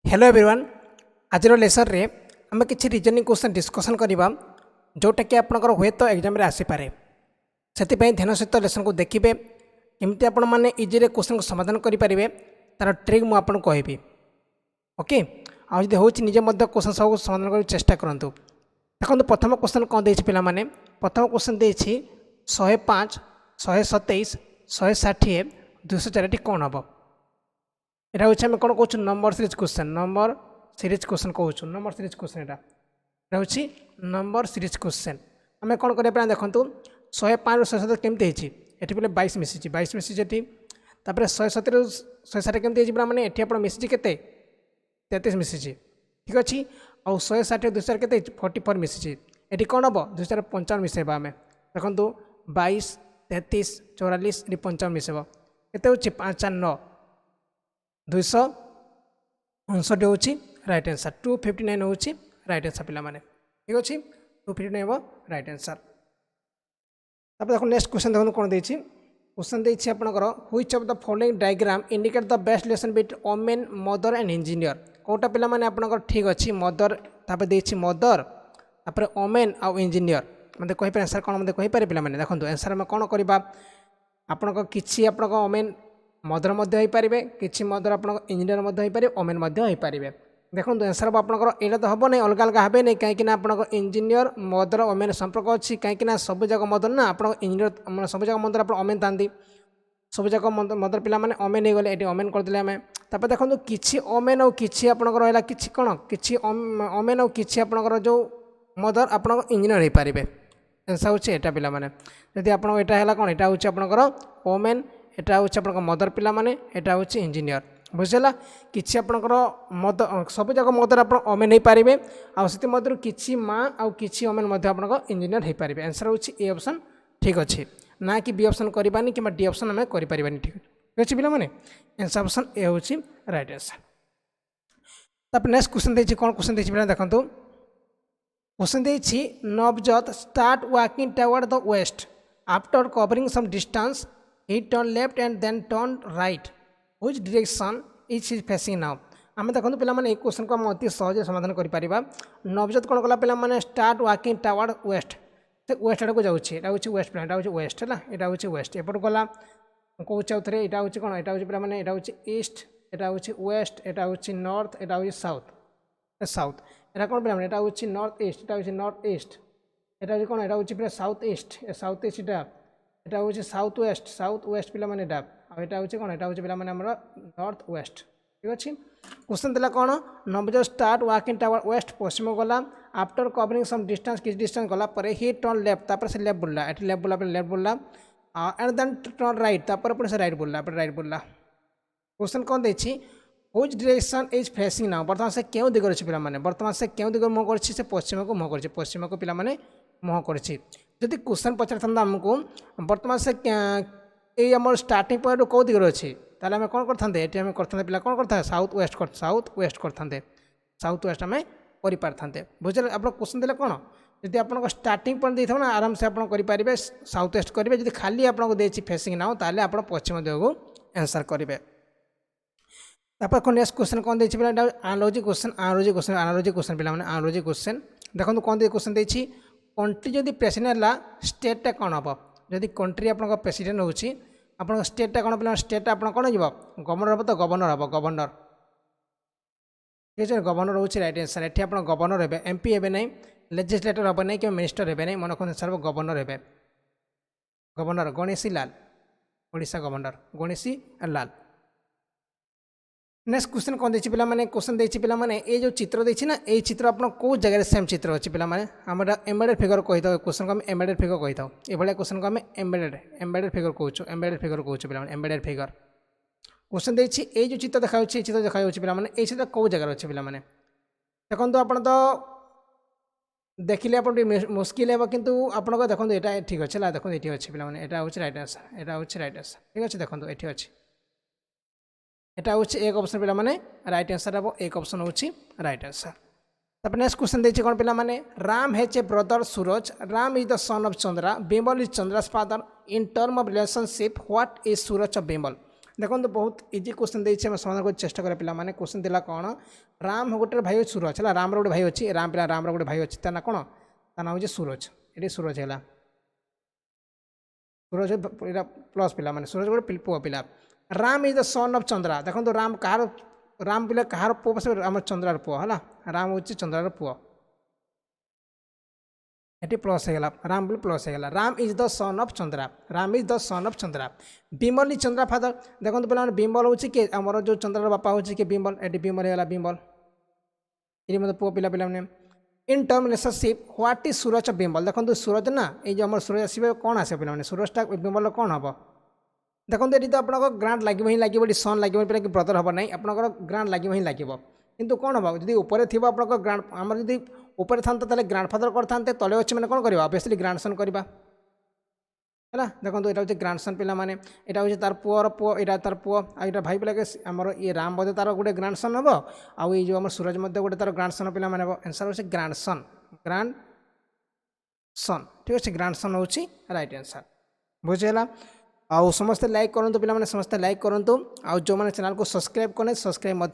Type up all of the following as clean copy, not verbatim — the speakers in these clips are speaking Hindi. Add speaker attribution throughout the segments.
Speaker 1: हेलो एवरीवन आज लेसन रे आम कि रिजनिंग क्वेश्चन डिस्कसन करवा जोटा कि आपंकर हुए तो एग्जाम आसीपे से ध्यान सहित लेसन को देखिए केमती आपण मैंने इजी क्वेश्चन को समाधान करेंगे तार ट्रिक मुझे कहबी ओके आज हूँ निजे क्वेश्चन सब समाधान कर चेष्टा करूँ देखो प्रथम क्वेश्चन कौन दे पाने प्रथम क्वेश्चन दे 105 127 160 204 कौन हम यहाँ हूँ आम कौन कौन नंबर सीरीज क्वेश्चन कहूँ नंबर सीरीज क्वेश्चन यहाँ हूँ नंबर सीरीज क्वेश्चन आम कौन करा देखूँ 105 107 केमती ये पे 22 मिसी 22 मिसी ये 170 160 केमती मैंने ये आप मिसी के 33 मिसी ठीक अच्छे और 160 200 के 44 मिसी ये कौन हम 2055 मिसेबा आम देखो 22 33 44 ये 55 मिसेब के 5 4 9 259 हूँ रईट आंसर 259 हूँ रईट आंसर पे ठीक अच्छे 259 हम रईट आंसर देखो नेक्स्ट क्वेश्चन देखो कौन दे क्वेश्चन दे आपंकर which of the following diagram indicate the best relation between women mother and engineer कौटा पे आपंकर ठीक अच्छे मदर तापर दे मदर तापर वोमेन आउ इंजीनियर मतलब कहीपर आंसर कौन मतलब कहीपर पे देखो आंसर आम कौन करवा आपंक कि आपंक वोमेन मदर होपारे कि मदर आप इंजीनियर होपारे वोमेन होपारे देखो आंसर आपंकर यहाँ तो हम नहीं अलग अलग हे नहीं कहीं आप इंजीनियर मदर वोमेन संपर्क अच्छी कहीं सब जगह मदर ना आप इंजीनियर सब जगह मदर आप वोमेन था सब जगह मदर पिला माने वोमेन हो गले ये वोमेन करदे आम तापर देखो कि वोमेन और कि आपंकर रहा कि कौन कि वोमेन और कि आपंकर जो मदर आप इंजीनियर हो पारे आंसर हूँ यहाँ पिला माने जदि आप कौन यहाँ हूँ आपंकर वोमेन यहाँ हूँ आप मदर पिला माने यहाँ हूँ इंजीनियर बुझेगा कि आपंकर मदर सब जगह मदर आप वोमेन हो पारे आदर कि माँ आउ कि वोमेन आप इंजीनियर हो पारे आंसर हूँ ए ऑप्शन ठीक अच्छे ना कि बी ऑप्शन करवानी कि डी ऑप्शन आम करें ठीक अच्छे पे मैंने आंसर ऑप्शन ए हूँ राइट आंसर तब नेक्स्ट क्वेश्चन देखिए कौन क्वेश्चन देखिए देखो क्वेश्चन देखिए Navjot start walking toward the west after covering some distance he turned left and then turned right which direction is he facing now आम देखो पे ये क्वेश्चन को आम अति सहज समाधान करें नवजोत कौन कला पे start walking toward west west आड़ को जाऊँगी यहाँ हूँ वेस्ट यहाँ हूँ वेस्ट है यहाँ हूँ वेस्ट एपट गला कौन थे यहाँ हूँ कौन यहाँ हूँ पे यहाँ हूँ ईस्ट यहाँ हूँ वेस्ट यहाँ हूँ नॉर्थ यहाँ हूँ साउथ साउथ यहाँ कौन पे यहाँ हूँ नॉर्थ ईस्ट यहाँ हूँ नॉर्थ ईस्ट यहाँ हूँ कौन यहाँ हूँ पे साउथ ईस्ट यहाँ हूँ साउथ वेस्ट पे मैंने यहाँ हूँ कौन यहाँ हूँ पे नॉर्थ वेस्ट ठीक अच्छे क्वेश्चन देला कौन Navjot start walking toward west पश्चिम गला आफ्टर कवरिंग सम डिस्टेंस किसी डिस्टेंस गला पर ही टर्न लेफ्ट तापर से लेफ्ट बुल्ला ये लेफ्ट बुल्ला एंड देन टर्न राइट तापर पुणी से राइट बुल्ला क्वेश्चन कौन दे which direction is facing now बर्तमान से क्यों दिगरे अच्छे पे बर्तमान से क्यों दिगरे मुँह कर पश्चिम को मुँह कर पश्चिम को पे मुँह कर जदि क्वेश्चन पचार था आमको बर्तमान से ये आम स्टार्टिंग पॉइंट कौ दिगरे अच्छी ताले आम कौन करते ये करते पे कौन करते साउथ वेस्ट करते साउथ वेस्ट आम कर बुझे आप क्वेश्चन देते कौन जदि आप स्टार्टिंग पॉइंट देखा ना आराम से आप करेंगे साउथ वेस्ट करेंगे जब खाली आपको देती फेसिंग नाउ ताले आप पश्चिम दिग को आंसर करेंगे तापर नेक्स्ट क्वेश्चन कौन देखिए आनालॉजी क्वेश्चन पे आनालॉजी क्वेश्चन देखो कौन दे क्वेश्चन देखिए कंट्री जदि प्रेसिडेंट है स्टेटा कौन हम जदि कंट्री आप प्रेसिडेंट हूँ आप स्टेटा कौन पे स्टेट आप कौन हो गवर्नर हम तो गवर्नर हम गवर्नर ठीक है गवर्नर हूँ राइट आंसर ये आप गवर्नर हे एमपी हे ना लेजिस्लेटर हम ना कि मिनिस्टर हे ना मन रखते सर गवर्नर हे governor Ganeshi Lal Odisha governor Ganeshi Lal next question कौन देखिए पे क्वेश्चन देखिए पे ये जो चित्र देखिए ना ये चित्र आप कौ जगह सेम चित्र अच्छे पे आम एम्बेडेड फिगर कही था क्वेश्चन को एम्बेडेड फिगर कही था ये क्वेश्चन को आम एम्बेडेड फिगर कहूँ एम्बेडेड फिगर कहूँ पे एम्बेडेड फिगर क्वेश्चन देखिए ये जो चित्र देखा चित्र देखा पे ये चित्र कौ जगह अच्छे पे देखो आप देखिले आप मुस्किल है कि आपको देखो यहाँ ठीक अच्छे देखो ये अच्छे पे यहाँ हूँ रईट आंसर यहाँ हूँ रईट आंसर ठीक अच्छे देखो ये अच्छे यहाँ हूँ एक ऑप्शन पे मैंने राइट आंसर हम एक ऑप्शन हूँ राइट आंसर तापर नेक्स्ट क्वेश्चन देखिए कौन पे Ram has a brother Suraj Ram is the son of Chandra Bimal is Chandra's father in term of relationship what is Suraj of Bimal देखो बहुत इजी क्वेश्चन देछि हम समाधान को चेष्टा करे पिला माने क्वेश्चन दिला कोन राम गोटे भाई सूरज है राम गोटे भाई अच्छी राम पिला राम गोटे भाई अच्छी ता कौन ता ना हूँ सूरज ये सूरज है सूरज प्लस पिला माने सूरज गोटे पुओ पिला Ram is the son of Chandra देखो राम कहार राम पिला कहार पुओ आम चंद्रार पुओ है राम हूँ चंद्रार पुओ ये प्लस होगा राम बोले प्लस होगा Ram is the son of Chandra Ram is the son of Chandra Bimal is Chandra father देखो पे बिमल हूँ कि आमर जो चंद्रार बापा हूँ कि बिमल ये बिमल होगा बिमल ये मतलब पुओ पिला पिला in term relationship what is Suraj Bimal देखो सूरज ना ये जो आम सूरज आसवे कौन आस पे सूरजटा बिमल कौन हम देखो ये तो आप ग्रांट लगे ही लगे सन लगे कि ब्रदर हम ना आप ग्रांट लगे ही लगे किंतु कौन हम जब ऊपर थी आप ग्रांड आम जब ऊपर था ग्रांड फादर करते तले अच्छे मैंने कौन करवा ऑब्वियसली ग्रांड सन करवा है देखो यहाँ हूँ ग्रांड सन पिला माने यहाँ हूँ तार पुअर पुओ यहाँ तार पुओ आईटा भाई पिला आमर ये राम बोधे तार गोटे ग्रांड सन हम आउ ये जो आम सूरज गोटे तार ग्रांड सन पिला माने आंसर हूँ ग्रांड सन ठीक अच्छे ग्रांड सन हूँ राइट आंसर बुझेगा आउ समस्ते लाइक करूँ पिला समस्ते लाइक करूँ आउ जो मैंने चैनल को सब्सक्राइब करें सब्सक्राइब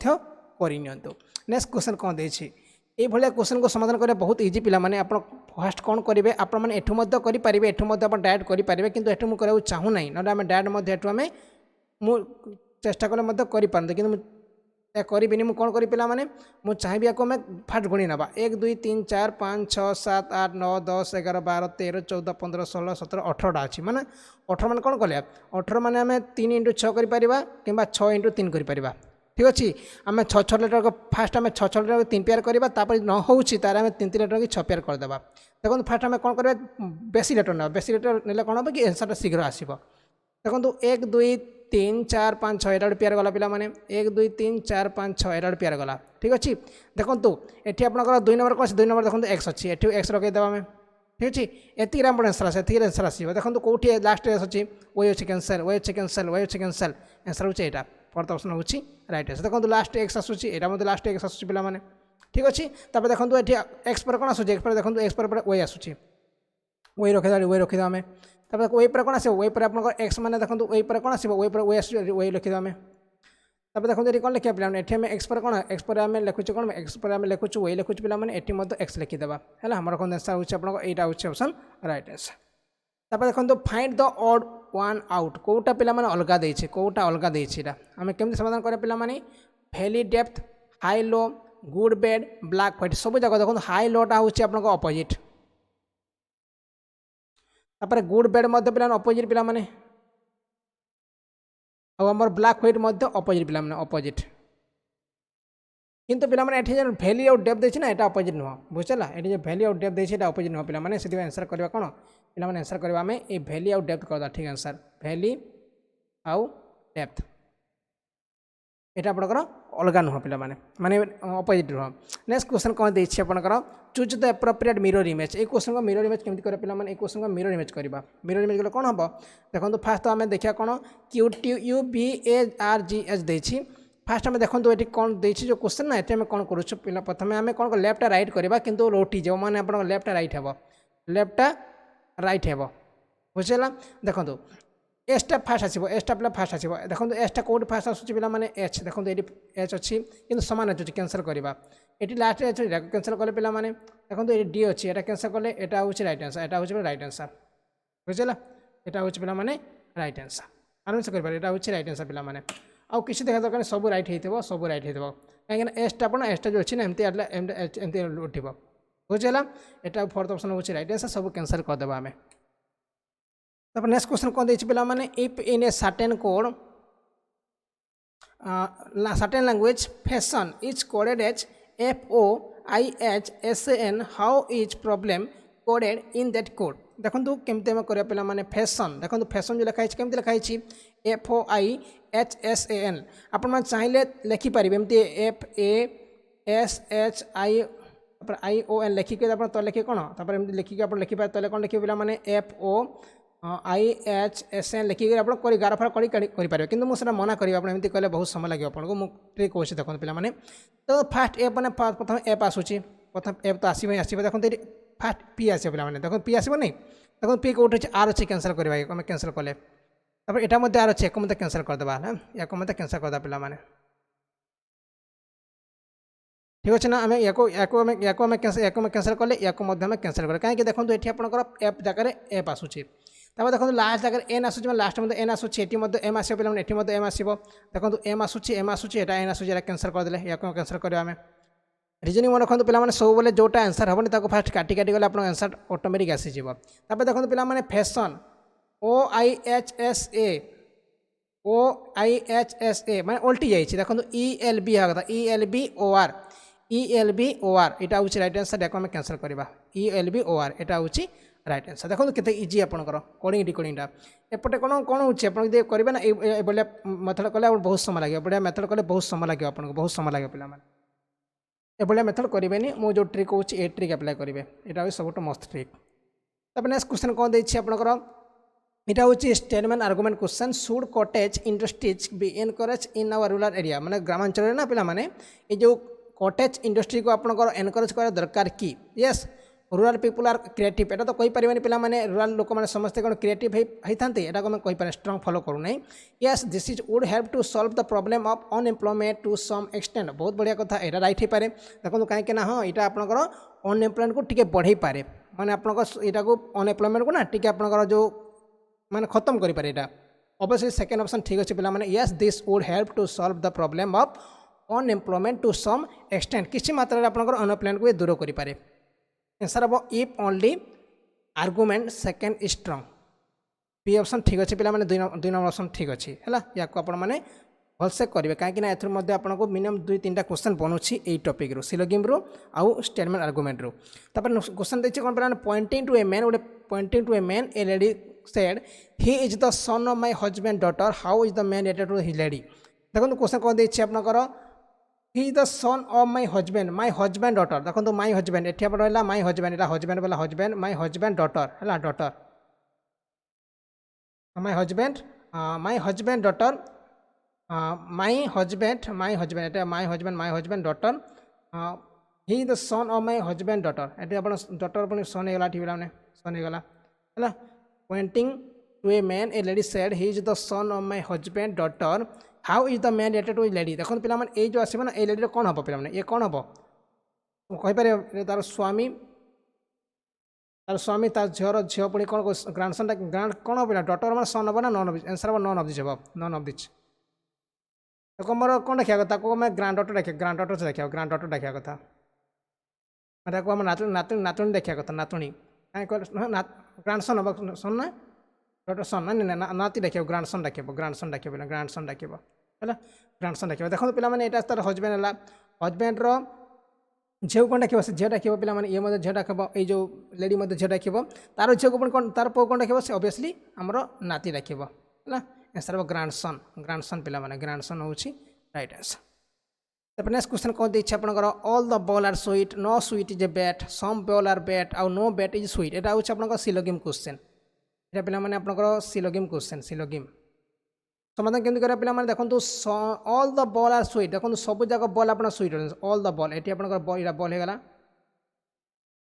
Speaker 1: करनी नेक्स्ट क्वेश्चन कौन देछि ये भाया क्वेश्चन को समाधान करें बहुत इजी पिला माने आप फास्ट कौन करेंगे आप एठू करेंगे एठू डायरेक्ट करेंगे किंतु एठू मुझे कराया चाहूँ ना ना आम डायरेक्ट एठू आम चेष्टा कले करें कि करी मुझे कौन करी पिला माने मुझे चाहिए आपको आम फास्ट गुणी ना 1 2 3 4 5 6 7 8 9 10 11 12 13 14 15 16 17 18टा अच्छी मैंने 18 मैंने कौन कले 18 मैंने आम 3 × 6 करें कि 6 × 3 करें ठीक अच्छे आम 6 लेटर को फास्ट आम 6 लेटर 3 पेयर करवा न हो तार आम 3 लेटर की 6 पेयर करदे देखो फास्ट आम कौन करें बेसी लेटर ना बेसी लेटर ने कौन हम कि आंसर शीघ्र आसो देखो 1 2 3 4 5 6 एटा पेयर गला पिला माने 1 2 3 4 5 6 एटा पेयर गला ठीक अच्छे देखो ये आपंकर 2 नंबर कौन 2 नंबर देखो एक्स अच्छी एटी एक्स रखीदेव आम ठीक अच्छे एति आंसर आसे एति आंसर आसो देखो कौटी लास्ट एस अच्छी वो अच्छे कैंसल वो अच्छे कैंसल वो अच्छे कैंसल आंसर हूँ यहाँ फोर्थ ऑप्शन हूँ राइट आंसर देखो लास्ट एक्स आसूसी यहाँ मतलब लास्ट एक्स आसूसी पिला माने ठीक अच्छे तापर देखो ये एक्स पर कौन आसूँ एक्स पर देखो एक्स पर वो आसूसी वही रखीद वही रखीद आम तापर वही पर कौन आसो वही पर आप एक्स मैंने देखो वही पर कौन आसो वही पर वही आस वही लिखीद आम तापर देखो ये कौन लिखा पिला ये आम एक्स पर कौन एक्स पर आम लिखुचे कौन एक्स पर आम लिखुचे वही लिखुचे पिला माने एटी एक्स लिखीदेवा है हमारा कौन आंसर हूँ आप यहाँ हूँ ऑप्शन राइट आंसर तापर देखो find the odd one out कोटा पिला माने अलगा देछि कोटा अलगा देछि आम केमती समाधान करें पिला माने valley depth high low good bed black white सब जगह देखो हाई लोटा हूँ आप अपोजिट तापर गुड बेड पिला अपोजिट पिला माने आमर ब्लैक व्हाइट अपोजिट पिला माने अपोजिट किंतु पिला माने एठी वैली और डेप्थ देछि ना एटा अपोजिट नुह बुझला एठी जो वैली और डेप्थ देछि एटा अपोजिट नुह पिला माने सेति आंसर करबा कोन पिला माने आंसर करबा हमें ए वैली और डेप्थ करदा ठीक आंसर वैली आउ डेप्थ एटा आपनकर अलगा नुह पिला माने माने अपोजिट नुह नेक्स्ट क्वेश्चन कोन देछि आपनकर choose the appropriate mirror image ए क्वेश्चन को मिरर इमेज केमति करे पिला माने ए क्वेश्चन को मिरर इमेज करबा मिरर इमेज गले कोन हबो देखो फास्ट आमे देखिया कोन Q T U B A R G H देछि फास्ट आम देखो ये कौन देछि जो क्वेश्चन ना ये कौन करूँ पिला प्रथम आम कौन लेफ्ट राइट करवा किंतु रोटी जो मैंने आप लेफ्ट राइट हे लेफ्ट राइट हे बुझेगा देखो एसटा फास्ट आसो एसटा पिला फास्ट आसो देखो एसटा कौट फास्ट आसूँ पिला माने एच देखो ये एच अच्छी कि सामान अच्छे कैंसल करवा ये लास्ट एच कैंसल कले पिला माने देखो ये डी अच्छी यहाँ कैंसल कले यहाँ हूँ राइट आंसर यहाँ हूँ राइट आंसर बुझेगा यहाँ हूँ पिला माने राइट आंसर आराम से कर यहाँ हूँ राइट आंसर पिला माने आउ किसी देखा दरकार सब राइट हो सब राइट हो कहीं एसटा आप एसटा जो अच्छी ना एमती उठब बुझेगा यहाँ फोर्थ ऑप्शन हूँ राइट आंसर सब कैंसल करदे आम तब नेक्स्ट क्वेश्चन कौन देछि पिला माने if in a certain code certain language fashion is coded as FOIHSAN how is problem coded in that code देखो केमती आम करिया पिला माने फैशन देखो फैशन जो लिखाई केमती लिखाई FOIHSAN आप चाहिए लिखिपारे एमती FASHION लिखिक तो लिखे कौन तापर एमती लिखिक आप लिखिपारे तो कौन लिखे पिला माने FOIHSAN लिखिक आप गारफार करेंगे कि मुझे मना करी आपमती कहले बहुत समय लगे आपको मुझे ट्रिक कौन देखो पे तो फास्ट एप मैंने प्रथम एप आसूँ प्रथम एप तो आसो आस देखो फास्ट पी आस पे देखो पी आसो नहीं देखो पी कौट आर अच्छे कैंसल करवा कैंसल कले तापर एटा मध्ये आर अछि एको मध्ये कैंसिल कर देबा ना एको मध्ये कैंसिल कर दा पिला माने ठीक अछि ना हमें एको में कैंसिल करले एको मध्ये में कैंसिल कर काहे कि देखंतु एठी आपनकर एफ जगह रे एफ आसुछि तापर देखंतु लास्ट जगह एन आसुछि में लास्ट मध्ये एन आसुछि एठी मध्ये एम आसीबो पिला माने एठी मध्ये एम आसीबो देखंतु एम आसुछि एटा एन आसुछि एटा कैंसिल कर देले एको कैंसिल करबा हमें रिजनिंग मन रखु पे सब बोले जोटा आंसर हेनी फास्ट काटी काटी गले आप आंसर ऑटोमेटिक आसीज तापर देखो पे फैशन OIHSA मैं उल्टी जाइए देखो ELB हाँ कथा ELBOR यहाँ हूँ रईट आंसर या कैंसल करवा ELBOR यहाँ हूँ रईट आंसर देखो केते इजी आपंकर कोडिंग डिकोडिंगटा एपटे कौन कौन होती करेंगे ना ये मेथड कले बहुत समय लगे बढ़िया मेथड कले बहुत समय लगे आपको बहुत समय लगे पे एभलिया मेथड करेंगे मो जो ट्रिक हो ट्रिक अप्लाई करेंगे यहाँ सब मस्त ट्रिक तब नेक्स्ट क्वेश्चन कौन देती आपंकर यहाँ हूँ statement argument question should cottage industries be encourage in our rural area माने ग्रामांचल ना पे मैंने ये जो कटेज इंडस्ट्री को आपंकर एनकरेज करा दरकार कि yes rural people are creative एटा तो कही पारे पे मैंने रूरल लोक मैंने समस्ते कौन क्रिएटिव होता है को कही पारे स्ट्रंग फॉलो करूना yes this is would help to solve the problem of unemployment to some extent बहुत बढ़िया कथा यहाँ राइट हो पाए देखो कहीं हाँ यहाँ आपंकर अनएम्प्लॉयमेंट को टी बढ़ई पारे मैंने आपको अनएम्प्लॉयमेंट को ना टी आपंकर जो मैंने खत्म करें यहाँ ऑब्वियसली सेकेंड ऑप्शन ठीक अच्छे पे yes this would help to solve the problem of unemployment to some extent किसी मात्रा आपंकर अनएम्प्लॉयमेंट को दूर करें आंसर हम if only argument second is strong B option ठीक अच्छे पे दुई नंबर ऑप्शन ठीक अच्छे है या मैंने भलसे करेंगे कहीं आपको मिनिमम 2-3टा क्वेश्चन बनूची यही टॉपिक रू सिलोगिम रू आउ स्टेटमेंट आर्गुमेंट रू तापर क्वेश्चन देखिए कौन पे पॉइंटिंग टू ए मैन गोटे pointing to a man a lady said he is the son of my husband daughter how is the man related to the lady देखो क्वेश्चन कौन देखिए आपनकर he is the son of my husband daughter देखो माय हस्बैंड एठी आप रहा माय हस्बैंड एटा हस्बैंड वाला हस्बैंड माय हस्बैंड डॉटर है daughter my husband daughter my husband एटा my husband daughter he is the son of my husband daughter एटी आप डॉटर पुणी सन होगा ठीक है सन होगा है pointing to a man a lady said he is the son of my husband daughter how is the man related to lady देखो पे ये जो आसो ना ये लेडी कौन हम पे ये कौन हम कहीपर तार स्वामी तार झीर झील पुणी कौन ग्रांडसन ग्रांड कौन हम डॉटर मैं सन हम ना नन ऑफ आंसर हम नन ऑफ दिस हम नन ऑफ दिस देखो मोर कौन देखा कथा को मैं ग्रांड डॉटर देखा ग्रांड डॉटर से देखा ग्रांड डॉटर देखा कथा मतलब आम नातुणी देखा कथा नातुणी कहीं कह ग्रांडसन हम सन ना डॉटर सन ना नाती देखिए ग्रांडसन डाक ग्रांडसन डाक है ग्रांडसन डाक देखो पे यहाँ तार हजबैंड है हजबैंड झील कौन डाक झील डाक पे ये झील डाक ये जो लेडी झील डाक तार झील को कौन तार पु कौन डाक से ऑब्वियसली आमर नाती डाक है आंसर हम ग्रांडसन पे ग्रांडसन हूँ राइट आंसर तापर नेक्स्ट क्वेश्चन कौन देखिए आपंकर all the ball are sweet no sweet is a bat some ball are bat आउ नो बैट इज स्वीट यहाँ हूँ आप सिलोगिम क्वेश्चन यहाँ पे आपंकर सिलोगिम क्वेश्चन सिलोगिम समाधान केमती करें पे देखो all the ball are sweet देखो सब जाक बॉल आप स्वीट ऑल द बॉल ये आपंकर बॉल होगा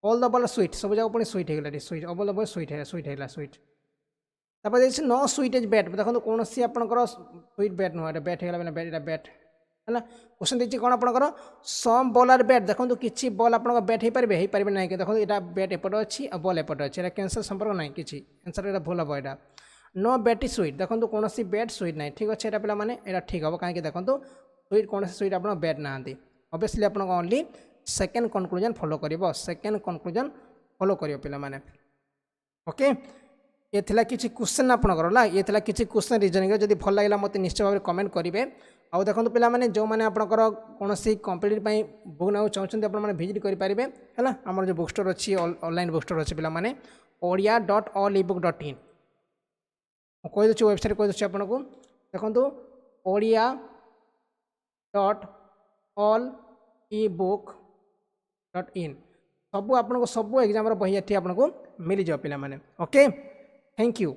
Speaker 1: ऑल द बॉल स्वीट सब जाक पुणी स्वीट होगा sweet all the ball sweet है स्वीट तापर देखिए नो स्वीट इज बैट देखो कौन सी आपंकर स्वीट बैट नुह बैट होगा बैट बैट है क्वेश्चन देखिए कौन आपंकर सम बॉल आर बैट देखो किसी बॉल आप बैट हो पारे ना कि देखो यहाँ बैट एपटे अच्छी और बॉल एपटे अच्छी कैंसर संपर्क ना कि आंसर यहाँ भूल हम यहाँ नो बैट स्वीट देखो कौन सी बैट स्वीट ना ठीक अच्छे पे यहाँ ठीक हम कहीं देखो स्वीट कौन स्वीट आप बैट ना ऑब्वियसली आप ओनली सेकेंड कनक्लूजन फॉलो कर सेकेंड कनक्लूजन फॉलो कर पे ओके ये थिला किसी क्वेश्चन आपंकर ना ये थिला किसी क्वेश्चन रिजनिंग जब भल लगे मत निश्चय भाव में कमेंट करेंगे आउ देखो पे जो मैंने आपंकर कौन कम्पिटेटिव बुक ना चाहते आप भिजिट करेंगे है आम जो बुक स्टोर अच्छी ऑनलाइन बुक स्टोर अच्छे पे odia.allebook.in कहीदे वेबसाइट कहीदे आपको देखो odia.allebook.in सब आपको सब एग्जाम बही ये आपको मिल जाए पे ओके थैंक यू।